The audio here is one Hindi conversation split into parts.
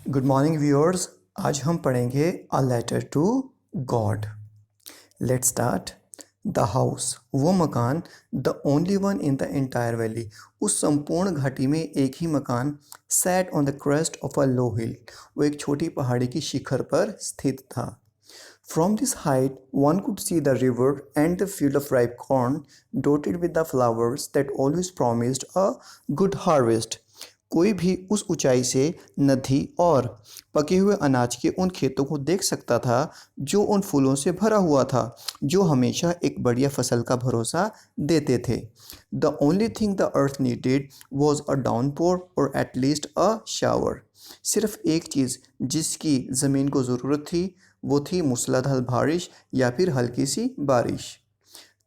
Good morning viewers. आज हम पढ़ेंगे a letter to God. Let's start. The house, वो मकान, the only one in the entire valley, उस संपूर्ण घाटी में एक ही मकान, sat on the crest of a low hill, वो एक छोटी पहाड़ी की शिखर पर स्थित था। From this height, one could see the river and the field of ripe corn, dotted with the flowers that always promised a good harvest. कोई भी उस ऊंचाई से नदी और पके हुए अनाज के उन खेतों को देख सकता था जो उन फूलों से भरा हुआ था, जो हमेशा एक बढ़िया फसल का भरोसा देते थे। The only thing the earth needed was a downpour और एट लीस्ट अ शावर। सिर्फ एक चीज़ जिसकी ज़मीन को ज़रूरत थी वो थी मूसलाधार बारिश या फिर हल्की सी बारिश।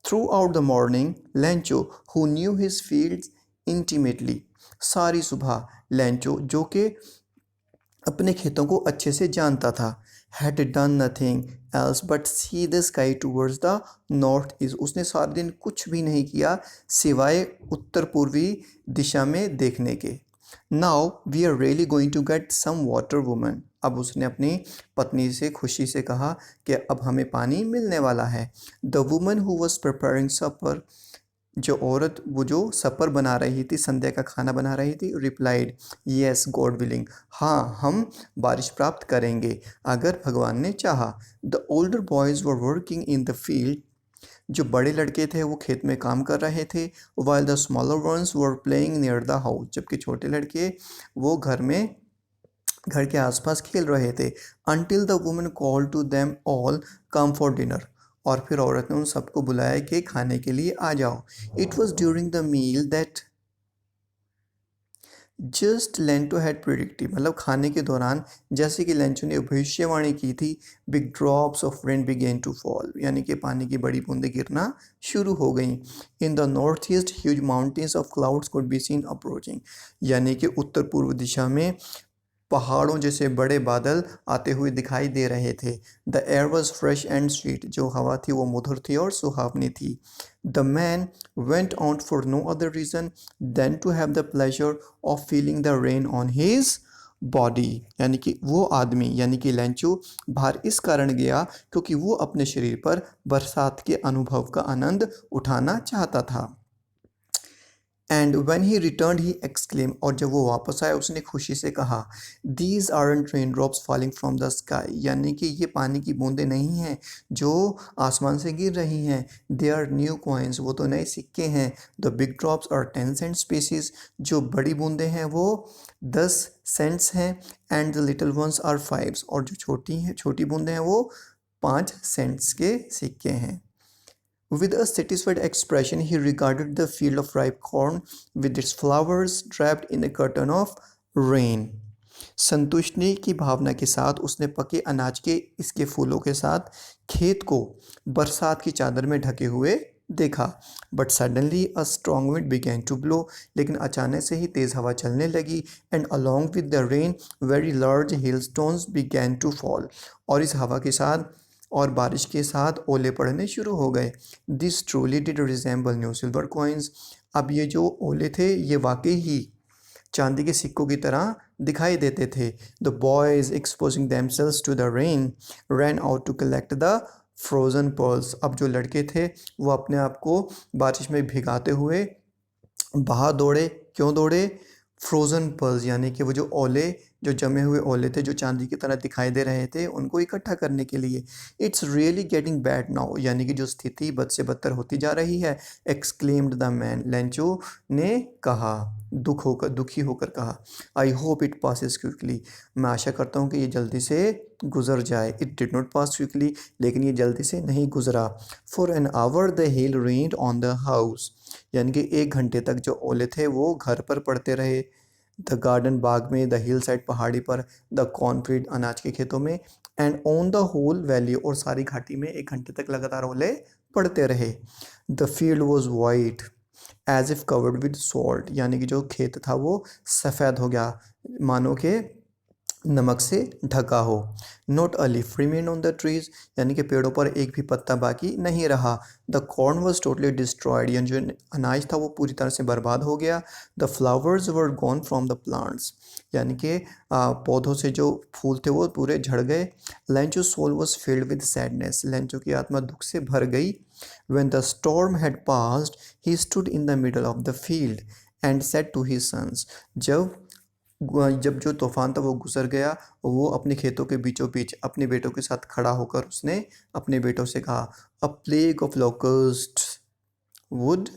Through out the morning Lencho, who knew his fields intimately, सारी सुबह लेंचो जो कि अपने खेतों को अच्छे से जानता था, had done nothing else but see the sky towards the north east, उसने सारा दिन कुछ भी नहीं किया सिवाय उत्तर पूर्वी दिशा में देखने के। Now we are really going to get some water woman, अब उसने अपनी पत्नी से खुशी से कहा कि अब हमें पानी मिलने वाला है। The woman who was preparing supper, जो औरत वो जो सपर बना रही थी, संध्या का खाना बना रही थी, रिप्लाइड येस गॉड विलिंग, हाँ हम बारिश प्राप्त करेंगे अगर भगवान ने चाहा। The older boys were working in the field, जो बड़े लड़के थे वो खेत में काम कर रहे थे, while the smaller ones were playing near the house, जबकि छोटे लड़के वो घर के आसपास खेल रहे थे। Until the woman call to them all come for dinner, और फिर औरत ने उन सबको बुलाया कि खाने के लिए आ जाओ। It was during the meal that just Lencho had predicted, मतलब खाने के दौरान जैसे कि लेंचो ने भविष्यवाणी की थी, big drops of rain begin to fall, यानी कि पानी की बड़ी बूंदें गिरना शुरू हो गईं। In the north east huge mountains of clouds could be seen approaching, यानी कि उत्तर पूर्व दिशा में पहाड़ों जैसे बड़े बादल आते हुए दिखाई दे रहे थे। The air was fresh and sweet, जो हवा थी वो मधुर थी और सुहावनी थी। The man went out for no other reason than to have the pleasure of feeling the rain on his body, यानी कि वो आदमी यानी कि लेंचो बाहर इस कारण गया क्योंकि वो अपने शरीर पर बरसात के अनुभव का आनंद उठाना चाहता था। And when he return he exclaim, और जब वो वापस आया उसने खुशी से कहा, these aren't rain drops falling from the sky, यानी कि ये पानी की बूंदें नहीं हैं जो आसमान से गिर रही हैं, दे आर न्यू कॉइन्स, वो तो नए सिक्के हैं। The big drops are 10 cent species, जो बड़ी बूंदें हैं वो 10 सेंट्स हैं। And the little ones are 5, और जो छोटी बूंदें हैं वो 5 सेंट्स के सिक्के हैं। With a satisfied expression, he regarded the field of ripe corn with its flowers draped in a curtain of rain. संतुष्टि की भावना के साथ उसने पके अनाज के इसके फूलों के साथ खेत को बरसात की चादर में ढके हुए देखा। But suddenly a strong wind began to blow, लेकिन अचानक से ही तेज़ हवा चलने लगी। And along with the rain very large hail stones began to fall, और इस हवा के साथ और बारिश के साथ ओले पड़ने शुरू हो गए। This truly did resemble new silver coins, अब ये जो ओले थे ये वाकई ही चांदी के सिक्कों की तरह दिखाई देते थे। The boys exposing themselves to the rain ran out to collect the frozen pearls, अब जो लड़के थे वो अपने आप को बारिश में भिगाते हुए बाहर दौड़े। क्यों दौड़े? फ्रोज़न पर्ल्स, यानी कि वो जो ओले, जो जमे हुए ओले थे जो चांदी की तरह दिखाई दे रहे थे, उनको इकट्ठा करने के लिए। It's really getting bad now, यानी कि जो स्थिति बद से बदतर होती जा रही है। एक्सक्लेम्ड द मैन, लेंचो ने कहा, दुखी होकर कहा। I hope it passes quickly, मैं आशा करता हूँ कि ये जल्दी से गुजर जाए। It did not pass quickly, लेकिन ये जल्दी से नहीं गुजरा। For an hour the hell rained on the house, यानी कि 1 घंटे तक जो ओले थे वो घर पर पड़ते रहे। द गार्डन, बाग में, द हिल साइड, पहाड़ी पर, द कॉर्नफील्ड, अनाज के खेतों में, and on the whole valley, और सारी घाटी में 1 घंटे तक लगातार ओले पड़ते रहे। The field was white as if covered with salt, यानी कि जो खेत था वो सफ़ेद हो गया, मानो के नमक से ढका हो। Not a leaf remain on the trees, यानी कि पेड़ों पर एक भी पत्ता बाकी नहीं रहा। The corn was totally destroyed, यानी जो अनाज था वो पूरी तरह से बर्बाद हो गया। The flowers were gone from the plants, यानी कि पौधों से जो फूल थे वो पूरे झड़ गए। Lencho soul was filled with sadness, Lencho की आत्मा दुख से भर गई। When the storm had passed, he stood in the middle of the field and said to his sons, जब जो तूफान था वो गुजर गया, वो अपने खेतों के बीचों बीच अपने बेटों के साथ खड़ा होकर उसने अपने बेटों से कहा, अ plague of locusts would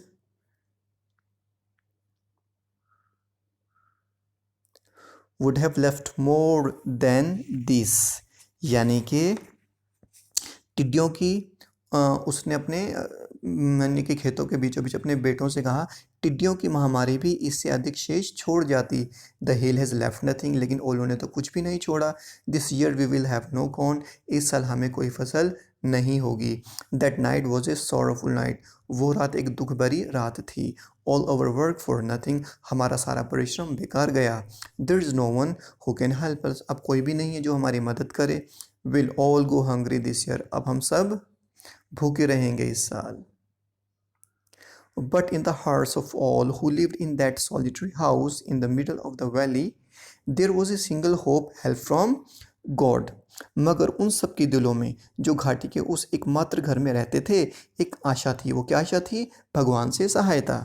would have left more than this, यानी कि टिड्डियों की उसने अपने यानी कि खेतों के बीचों बीच अपने बेटों से कहा, टिड्डियों की महामारी भी इससे अधिक शेष छोड़ जाती। The hail has left nothing, लेकिन ओलों ने तो कुछ भी नहीं छोड़ा। This year we will have no corn, इस साल हमें कोई फसल नहीं होगी। That night was a sorrowful night, वो रात एक दुख भरी रात थी। All our work for nothing, हमारा सारा परिश्रम बेकार गया। There is no one who can help us, अब कोई भी नहीं है जो हमारी मदद करे। Will all go hungry this year, अब हम सब भूखे रहेंगे इस साल। But in the hearts of all who lived in that solitary house in the middle of the valley, there was a single hope, help from God. मगर उन सब के दिलों में जो घाटी के उस एकमात्र घर में रहते थे, एक आशा थी। वो क्या आशा थी? भगवान से सहायता।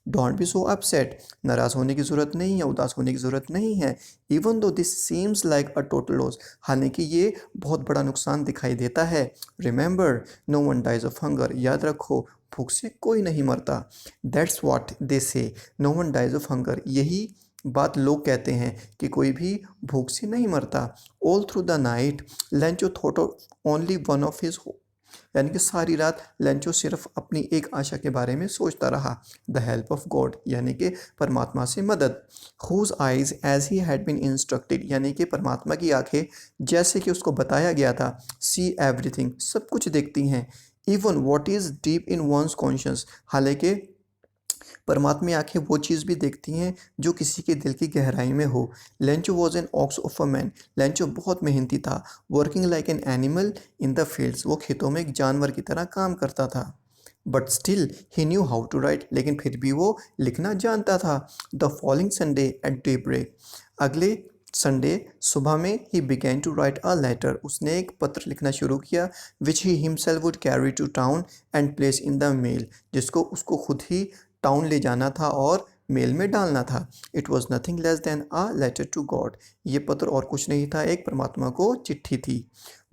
डोंट बी सो अपसेट, नाराज़ होने की ज़रूरत नहीं है, उदास होने की ज़रूरत नहीं है। Even though this seems like a total loss, हालांकि ये बहुत बड़ा नुकसान दिखाई देता है। Remember, no one dies of hunger, याद रखो भूख से कोई नहीं मरता। That's what they say, no one dies of hunger, यही बात लोग कहते हैं कि कोई भी भूख से नहीं मरता। All through the night Lencho thought only one of his, यानी कि सारी रात लेंचो सिर्फ अपनी एक आशा के बारे में सोचता रहा, द हेल्प ऑफ गॉड, यानी कि परमात्मा से मदद। Whose eyes as he had been instructed, यानी कि परमात्मा की आंखें जैसे कि उसको बताया गया था, सी एवरीथिंग, सब कुछ देखती हैं। Even what is deep in one's conscience, हालांकि परमात्मा की आंखें वो चीज़ भी देखती हैं जो किसी के दिल की गहराई में हो। Lencho was an ox of a man, Lencho बहुत मेहनती था। Working like an animal in the fields, वो खेतों में एक जानवर की तरह काम करता था। But still he knew how to write, लेकिन फिर भी वो लिखना जानता था। The following Sunday at daybreak, अगले संडे सुबह में ही began to write a letter, उसने एक पत्र लिखना शुरू किया। Which he himself would carry to town and place in the mail, जिसको उसको खुद ही टाउन ले जाना था और मेल में डालना था। It was nothing less than a letter to God, ये पत्र और कुछ नहीं था, एक परमात्मा को चिट्ठी थी।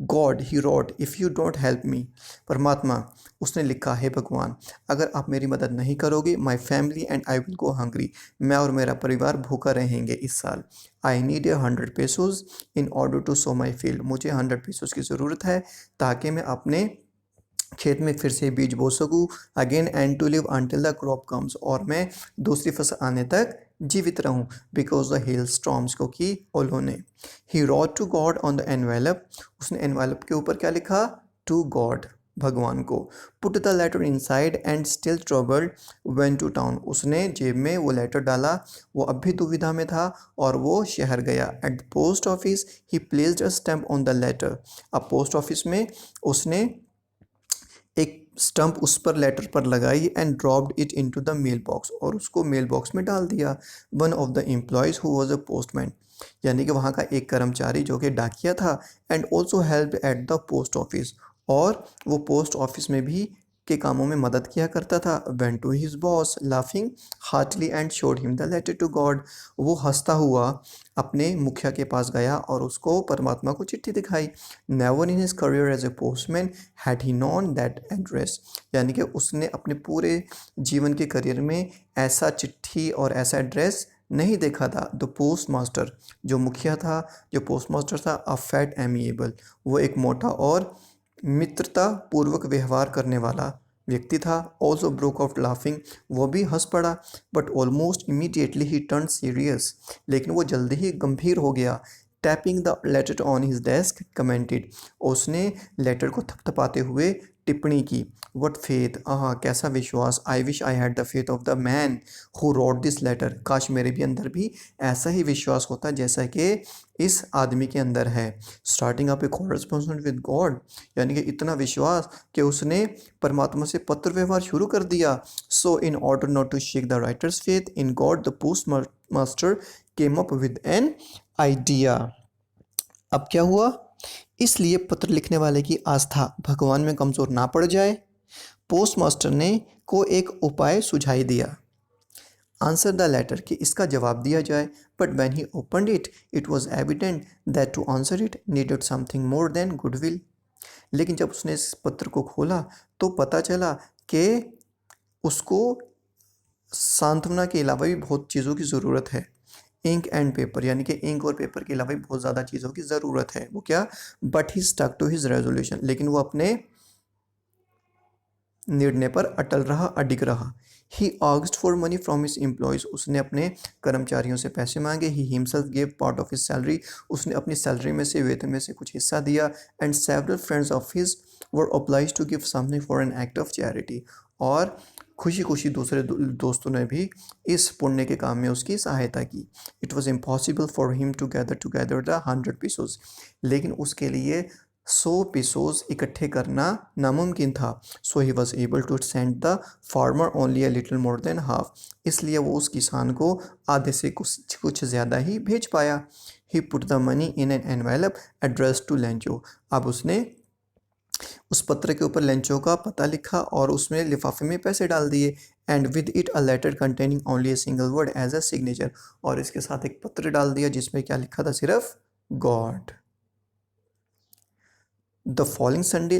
God he wrote, if you don't help me, परमात्मा उसने लिखा है भगवान, अगर आप मेरी मदद नहीं करोगे, my family and I will go hungry, मैं और मेरा परिवार भूखा रहेंगे इस साल। I need a 100 pesos in order to sow my field, मुझे 100 पेसोज की ज़रूरत है ताकि मैं अपने खेत में फिर से बीज बो सकूँ, again and to live until the crop comes, और मैं दूसरी फसल आने तक जीवित रहूँ। बिकॉज द हेल स्टॉर्म्स, क्योंकि ओलों ने। He wrote to God on the envelope, उसने एनवेलप के ऊपर क्या लिखा? टू गॉड, भगवान को। Put the letter inside and still troubled went to town, उसने जेब में वो लेटर डाला, वो अब भी दुविधा में था और वो शहर गया। At the post office he placed a stamp on the letter, अब पोस्ट ऑफिस में उसने एक स्टंप उस पर लेटर पर लगाई and dropped it into the mail box, और उसको मेल बॉक्स में डाल दिया। One of the employees who was a postman, यानी कि वहाँ का एक कर्मचारी जो कि डाकिया था, and also help at the post office, और वो पोस्ट ऑफिस में भी के कामों में मदद किया करता था। Went to his boss laughing heartily and showed him the letter to God, वो हंसता हुआ अपने मुखिया के पास गया और उसको परमात्मा को चिट्ठी दिखाई। Never in his career as a postman had he known that address, यानी कि उसने अपने पूरे जीवन के करियर में ऐसा चिट्ठी और ऐसा एड्रेस नहीं देखा था। द पोस्ट मास्टर, जो मुखिया था, जो पोस्ट मास्टर था, अ फैट एमिएबल, वो एक मोटा और मित्रता पूर्वक व्यवहार करने वाला व्यक्ति था। ऑल्सो ब्रोक आउट लाफिंग, वो भी हंस पड़ा। But almost immediately he turn serious, लेकिन वो जल्दी ही गंभीर हो गया। Tapping the later on his desk commented, उसने लेटर को थपथपाते हुए टिप्पणी की, वट फेथ, आह कैसा विश्वास, I wish I had the faith of the man who wrote this letter, काश मेरे भी अंदर भी ऐसा ही विश्वास होता जैसा कि इस आदमी के अंदर है। Starting up A correspondent with God, यानी कि इतना विश्वास कि उसने परमात्मा से पत्र व्यवहार शुरू कर दिया। So in order not to shake the writer's faith in God the postmaster came up with an idea. अब क्या हुआ, इसलिए पत्र लिखने वाले की आस्था भगवान में कमज़ोर ना पड़ जाए, पोस्ट मास्टर ने को एक उपाय सुझाई दिया। आंसर द लेटर, कि इसका जवाब दिया जाए। But when he opened it, it was evident that to answer it needed something more than goodwill. लेकिन जब उसने इस पत्र को खोला तो पता चला कि उसको सांत्वना के अलावा भी बहुत चीज़ों की ज़रूरत है। इंक एंड पेपर, यानी कि इंक और पेपर के अलावा भी बहुत ज़्यादा चीज़ों की ज़रूरत है। वो क्या, but he stuck to his resolution, लेकिन वो अपने निर्णय पर अटल रहा, अडिग रहा। He asked for money from his employees, उसने अपने कर्मचारियों से पैसे मांगे। He himself gave part of his salary, उसने अपनी सैलरी में से, वेतन में से कुछ हिस्सा दिया। And several friends of his were obliged to give something for an act of charity, और खुशी खुशी दूसरे दोस्तों ने भी इस पुण्य के काम में उसकी सहायता की। It was impossible for him to gather together the 100 pesos, लेकिन उसके लिए 100 पीसोज इकट्ठे करना नामुमकिन था। So he was able to send the farmer only a little more than half, इसलिए वो उस किसान को आधे से कुछ ज़्यादा ही भेज पाया। He put the money in an envelope address to Lencho, अब उसने उस पत्र के ऊपर लेंचो का पता लिखा और उसमें लिफाफे में पैसे डाल दिए। And with it a letter containing only a single word as a signature, और इसके साथ एक पत्र डाल दिया जिसमें क्या लिखा था, सिर्फ God. The following Sunday,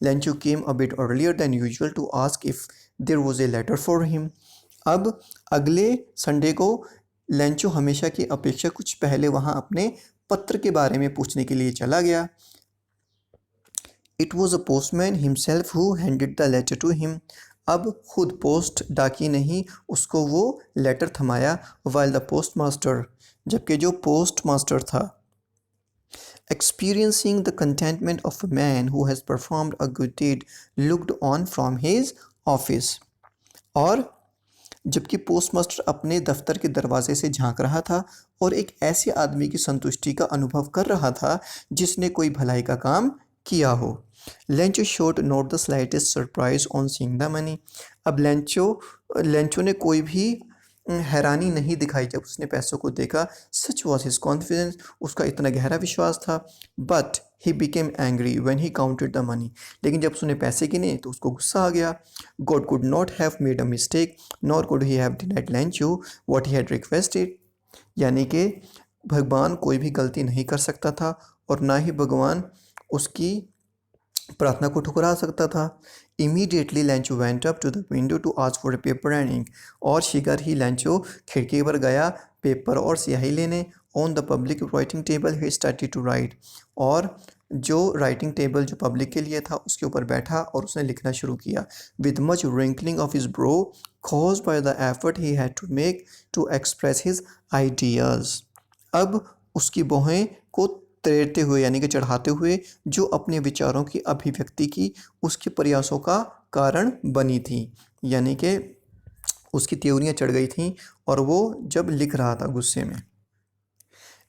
Lencho came a bit earlier than usual to ask if there was a letter for him. अब अगले संडे को लेंचो हमेशा की अपेक्षा कुछ पहले वहाँ अपने पत्र के बारे में पूछने के लिए चला गया। It was a postman himself who handed the letter to him. अब खुद पोस्ट डाकी ने ही उसको वो लेटर थमाया। while the postmaster, जबकि जो पोस्ट मास्टर था, experiencing the contentment of a man who has performed a good deed, looked on from his office, और जबकि पोस्टमास्टर अपने दफ्तर के दरवाजे से झांक रहा था और एक ऐसे आदमी की संतुष्टि का अनुभव कर रहा था जिसने कोई भलाई का काम किया हो। Lencho showed not the slightest surprise on seeing the money, अब लेंचो ने कोई भी हैरानी नहीं दिखाई जब उसने पैसों को देखा। सच वॉज हिज कॉन्फिडेंस, उसका इतना गहरा विश्वास था। But he became angry when he counted the money, लेकिन जब उसने पैसे गिने तो उसको गुस्सा आ गया। God could not have made a mistake nor could he have denied Lencho what he had requested, यानी कि भगवान कोई भी गलती नहीं कर सकता था और ना ही भगवान उसकी प्रार्थना को ठुकरा सकता था। Immediately Lencho went up to the window to ask for a paper and ink, और शीघ्र ही लेंचो खिड़की पर गया पेपर और स्याही लेने। On the public writing table he started to write, और जो राइटिंग टेबल जो पब्लिक के लिए था उसके ऊपर बैठा और उसने लिखना शुरू किया। With much wrinkling of his bro caused by the effort he had to make to express his ideas, अब उसकी भौहें को तैरते हुए यानी कि चढ़ाते हुए जो अपने विचारों की अभिव्यक्ति की उसके प्रयासों का कारण बनी थी, यानी कि उसकी त्योरियां चढ़ गई थीं और वो जब लिख रहा था गुस्से में।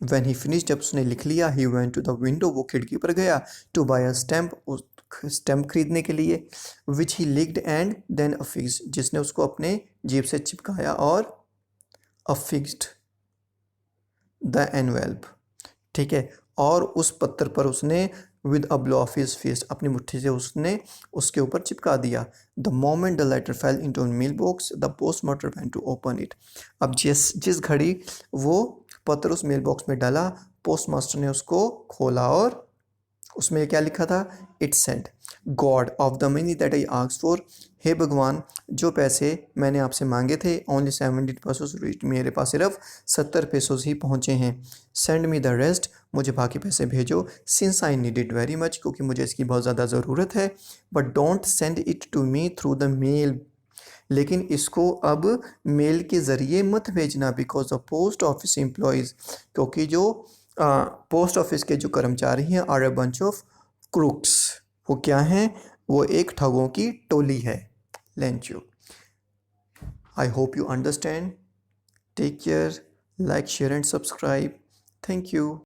When he finished, जब उसने लिख लिया, he went to the window, वो खिड़की पर गया, to buy a stamp, उस स्टैम्प खरीदने के लिए, which he licked and then affixed, जिसने उसको अपने जेब से चिपकाया और affixed the envelope, ठीक है, और उस पत्र पर उसने with a blow of his fist, अपनी मुट्ठी से उसने उसके ऊपर चिपका दिया। The moment the letter fell into a mailbox, the postmaster went to open it, अब जिस घड़ी वो पत्र उस मेल बॉक्स में डाला, पोस्टमास्टर ने उसको खोला और उसमें क्या लिखा था, it said, God of the money that I asked for, हे भगवान जो पैसे मैंने आपसे मांगे थे, ओनली 70 पेसोस रीच्ड, मेरे पास सिर्फ 70 पेसोस ही पहुँचे हैं। सेंड मी द रेस्ट, मुझे बाकी पैसे भेजो, since I need it very much, क्योंकि मुझे इसकी बहुत ज़्यादा ज़रूरत है। But don't send it to me through the mail, लेकिन इसको अब मेल के ज़रिए मत भेजना, because the post office employees, क्योंकि जो पोस्ट ऑफिस के जो कर्मचारी हैं, are a bunch of crooks, वो क्या हैं? वो एक ठगों की टोली है, Lencho. I hope you understand. Take care, like, share and subscribe. Thank you.